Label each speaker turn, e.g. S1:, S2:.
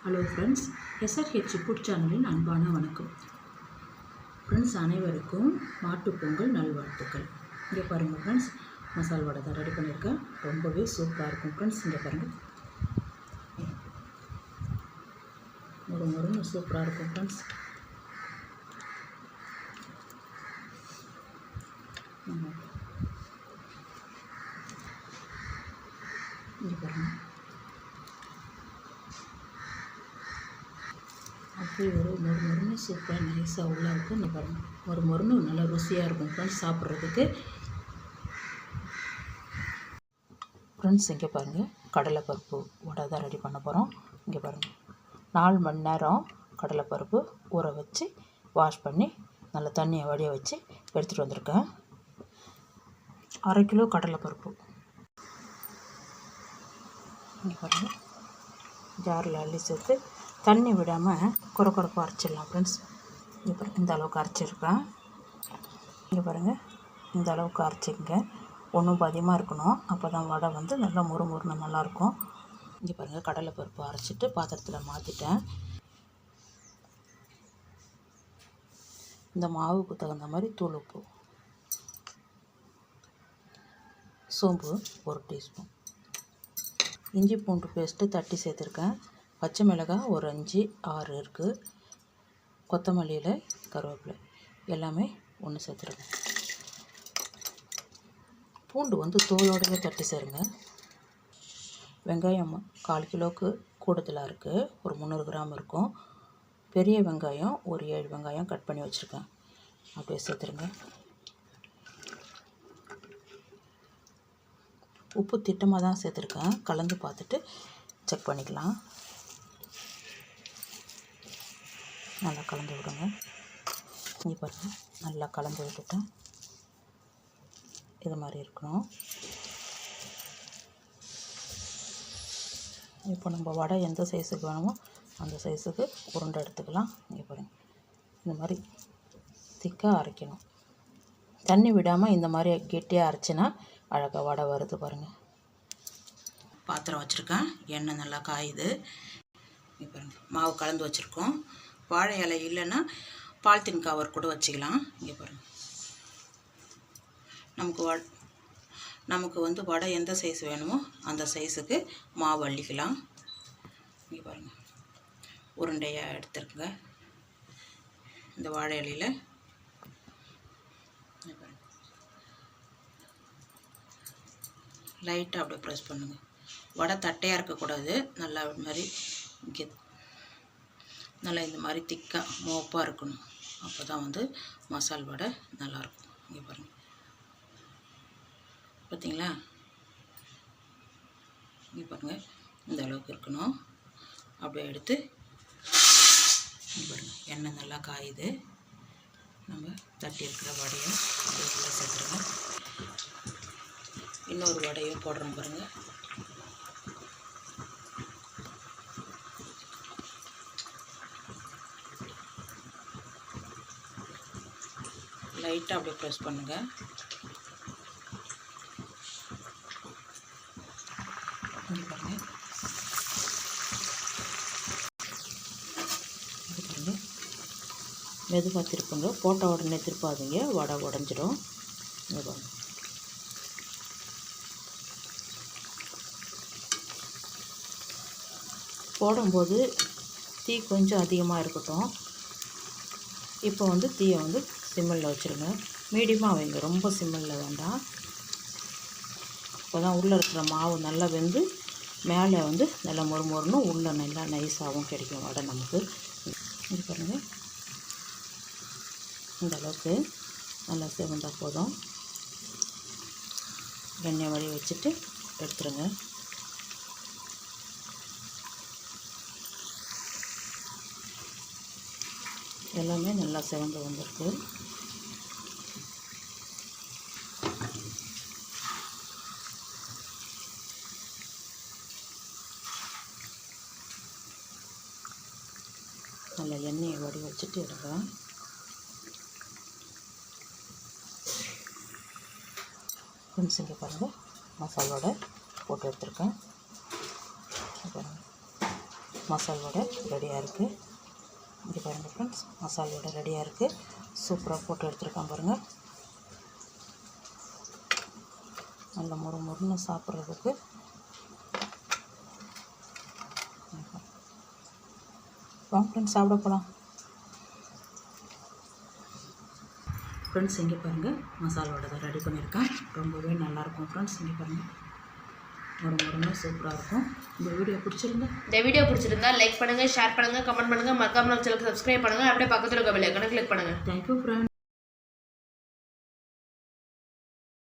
S1: Hello friends, SRH food சேனலின் அன்பான வணக்கம். ஃப்ரெண்ட்ஸ், அனைவருக்கும் மாட்டுப்பொங்கல் நல்வாழ்த்துக்கள். இங்கே பாருங்கள் ஃப்ரெண்ட்ஸ், மசால் வடை தான் ரெடி பண்ணியிருக்கேன். ரொம்பவே சூப்பராக இருக்கும் ஃப்ரெண்ட்ஸ். இங்கே பாருங்கள், முறுமுறுன்னு சூப்பராக இருக்கும் ஃப்ரெண்ட்ஸ். இங்கே பாருங்கள், அப்படி ஒரு மொறுமொறுன்னு சூப்பராக நைஸாக உள்ளே இருக்கும். இந்த பாருங்கள், மொறுமொறுன்னு நல்லா ருசியாக இருக்கும் ஃப்ரெண்ட்ஸ் சாப்பிட்றதுக்கு. ஃப்ரெண்ட்ஸ், இங்கே பாருங்கள், கடலைப்பருப்பு வடை தான் ரெடி பண்ண போகிறோம். இங்கே பாருங்கள், 4 மணி நேரம் கடலைப்பருப்பு ஊற வச்சு வாஷ் பண்ணி நல்லா தண்ணியை வடிய வச்சு எடுத்துகிட்டு வந்திருக்கேன். 1/2 கிலோ கடலைப்பருப்பு இங்கே பாருங்கள், ஜாரில் அள்ளி சேர்த்து தண்ணி விடாமல் குறப்பாக அரைச்சிடலாம் ஃப்ரெண்ட்ஸ். இங்கே பாருங்கள், இந்த அளவுக்கு அரைச்சிருக்கேன். இங்கே பாருங்கள், இந்த அளவுக்கு அரைச்சிக்கங்க. ஒன்றும் அதிகமாக இருக்கணும், அப்போ தான் வடை வந்து நல்லா முறுமுறுன்னு நல்லாயிருக்கும். இங்கே பாருங்கள், கடலைப்பருப்பு அரைச்சிட்டு பாத்திரத்தில் மாற்றிட்டேன். இந்த மாவுக்கு தகுந்த மாதிரி தூள் உப்பு, சோம்பு 1 டீஸ்பூன், இஞ்சி பூண்டு பேஸ்ட்டு தட்டி சேர்த்துருக்கேன். பச்சை மிளகாய் ஒரு 5-6 இருக்குது. கொத்தமல்லியில் கருவேப்பிலை எல்லாமே ஒன்று சேர்த்துருங்க. பூண்டு வந்து தோலோடவே தட்டி சேருங்க. வெங்காயம் 1/4 கிலோவுக்கு கூடுதலாக இருக்குது, ஒரு 300 கிராம் இருக்கும். பெரிய வெங்காயம் ஒரு 7 வெங்காயம் கட் பண்ணி வச்சுருக்கேன், அப்படியே சேர்த்துருங்க. உப்பு திட்டமாக தான் சேர்த்துருக்கேன், கலந்து பார்த்துட்டு செக் பண்ணிக்கலாம். நல்லா கலந்து விடுங்க. இங்கே பாருங்கள், நல்லா கலந்து விட்டுட்டேன். இது மாதிரி இருக்கணும். இப்போ நம்ம வடை எந்த சைஸுக்கு வேணுமோ அந்த சைஸுக்கு உருண்டை எடுத்துக்கலாம். இங்கே பாருங்கள், இந்த மாதிரி திக்காக அரைக்கணும். தண்ணி விடாமல் இந்த மாதிரி கெட்டியாக அரைச்சினா அழகாக வடை வருது பாருங்கள். பாத்திரம் வச்சுருக்கேன், எண்ணெய் நல்லா காயுது. இங்கே பாருங்கள், மாவு கலந்து வச்சுருக்கோம். வாழை இலை இல்லைன்னா பாலித்தீன் கவர் கூட வச்சுக்கலாம். இங்கே பாருங்கள், நமக்கு வந்து வடை எந்த சைஸ் வேணுமோ அந்த சைஸுக்கு மாவு அள்ளிக்கலாம். இங்கே பாருங்கள், உருண்டையாக எடுத்துருக்குங்க. இந்த வாழை இலையில் லைட்டாக அப்படியே ப்ரெஸ் பண்ணுங்கள். வடை தட்டையாக இருக்கக்கூடாது, நல்லா மாதிரி இங்கே நல்லா இந்த மாதிரி திக்காக மோப்பாக இருக்கணும். அப்போ தான் வந்து மசால் வடை நல்லாயிருக்கும். இங்கே பாருங்கள், பார்த்தீங்களா? இங்கே பாருங்கள், இந்த அளவுக்கு இருக்கணும். அப்படியே எடுத்து இங்கே பாருங்கள், எண்ணெய் நல்லா காயுது. நம்ம தட்டி இருக்கிற வடையை அப்படியே உள்ளே சேர்த்துருங்க. இன்னொரு வடையும் போடுறோம் பாருங்கள். லைட்டாக அப்படியே ப்ரெஸ் பண்ணுங்கள். இங்கே பாருங்கள், இது பாருங்கள், மெதுவாக திருப்புங்க. போட்ட உடனே திருப்பாதீங்க, வடை உடஞ்சிடும். இங்கே பாருங்கள், போடும்போது தீ கொஞ்சம் அதிகமாக இருக்கட்டும். இப்போ வந்து தீயை வந்து சிம்மில் வச்சுருங்க. மீடியமாக வைங்க, ரொம்ப சிம்மில் வேண்டாம். அப்போ தான் உள்ளே இருக்கிற மாவு நல்லா வெந்து மேலே வந்து நல்லா மொறுமொறுன்னு உள்ளே நல்லா நைஸாகவும் கிடைக்கும் வடை நமக்கு. இது பாருங்கள், இந்த அளவுக்கு நல்லா செவந்தால் போதும். எண்ணெய் வழி வச்சுட்டு எடுத்துருங்க. எல்லாமே நல்லா செவந்து வந்திருக்கு. நல்லா எண்ணெயை வடி வச்சுட்டு எடுக்கலாம். ஃப்ரெண்ட்ஸ், இங்கே பாருங்கள், மசாலோட போட்டு எடுத்துருக்கேன். பாருங்கள், மசால் வடை ரெடியாக இருக்குது. இங்கே பாருங்கள் ஃப்ரெண்ட்ஸ், மசால் வடை ரெடியாக இருக்குது. சூப்பராக போட்டு எடுத்துருக்கேன் பாருங்கள். நல்ல முறுமுறுன்னு சாப்பிட்றதுக்கு. வாங்க ஃப்ரெண்ட்ஸ், சாப்பிட போகலாம். ஃப்ரெண்ட்ஸ், இங்கே பாருங்கள், மசால் வடை தான் ரெடி பண்ணியிருக்கேன். ரொம்பவே நல்லாயிருக்கும் ஃப்ரெண்ட்ஸ். இங்கே பாருங்கள், முறுமுறுன்னு சூப்பராக இருக்கும். இந்த வீடியோ பிடிச்சிருந்தா லைக் பண்ணுங்கள், ஷேர் பண்ணுங்கள், கமெண்ட் பண்ணுங்கள். மறக்காம நம்ம சேனலுக்கு சப்ஸ்கிரைப் பண்ணுங்கள். அப்படியே பக்கத்தில் இருக்க பெல் ஐகானை கிளிக் பண்ணுங்கள். Thank you friends.